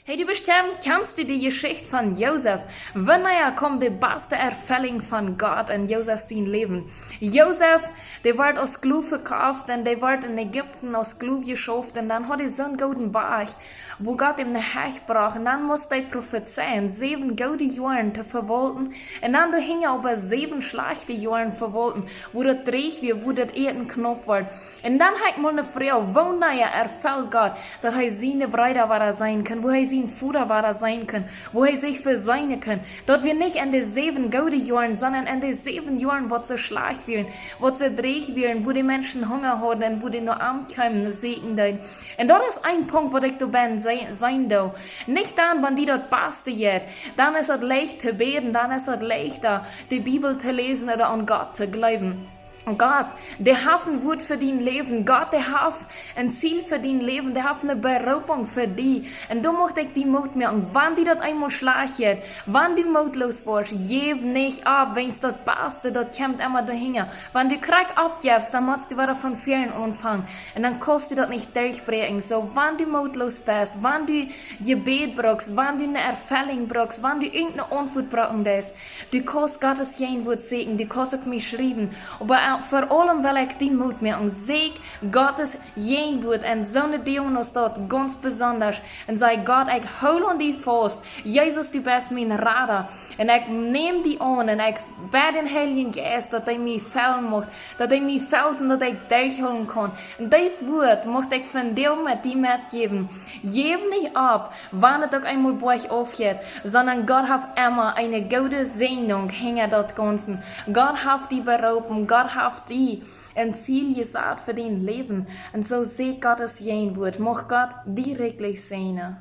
Hey, du bestimmt kennst du die Geschichte von Josef. Wanneer kommt die beste Erfülling von Gott in Josef sein Leben? Josef, der wird als Sklav verkauft und der wird in Ägypten als Sklav geschafft und dann hat er so einen guten Berg, wo Gott ihm eine Hecht brach und dann musste er prophezeien, 7 gute Jahre zu verwalten und dann hing er aber 7 schlechte Jahre verwalten, wo das dreht wird, wo das Eden knapp wird. Und dann hat mal eine Frau, wanneer erfüllt Gott, dass er seine Brüder war sein kann, wo er sein Vater war sein kann, wo er sich verseinen kann. Dort wir nicht in den 7 guten Jahren, sondern in den 7 Jahren, wo sie schlecht werden, wo sie dreht werden, wo die Menschen Hunger haben und wo die nur arm kommen, segnen. Und dort ist ein Punkt, wo ich da bin, sein da. Nicht dann, wenn die dort Beste jetzt, dann ist es leicht zu beten, dann ist es leichter, die Bibel zu lesen oder an Gott zu glauben. Gott, der hat ein Wort für dein Leben. Gott, der hat ein Ziel für dein Leben. Der hat eine Berufung für dich. Und du musst dich die Mut merken. Wenn die dort einmal schlecht wird, wenn du mutlos wirst, gib nicht ab. Wenn es dort passt, dort kommt immer dahin. Wenn du Krieg abgibst, dann musst du wieder von vorn anfangen. Und dann kannst du das nicht durchbrechen. So, wenn du mutlos bist, wenn du Gebet brauchst, wenn du eine Erfüllung brauchst, wenn du irgendeine Antwort brauchen willst, du kannst Gottes Wort segnen, du kannst auch mich schreiben. Aber vor allem will ich die Mut machen. Seg Gottes Wort und so eine Ding ist dort ganz besonders. Und sag Gott, ich hol an die fast. Jesus, du bist mein Radar. Und ich nehme die an und ich werde den Heiligen Geist, dass er mich fällen macht, dass er mich fällt und dass ich durchholen kann. Und das Wort möchte ich von dir mit dir mitgeben. Gib nicht ab, wann es auch einmal bei euch aufgeht, sondern Gott hat immer eine gute Segnung hinter das Ganze. Gott hat die Berufung, Gott hat die ein Ziel gesagt für dein Leben. Und so seht Gottes Wort. Mach Gott direkt segnen.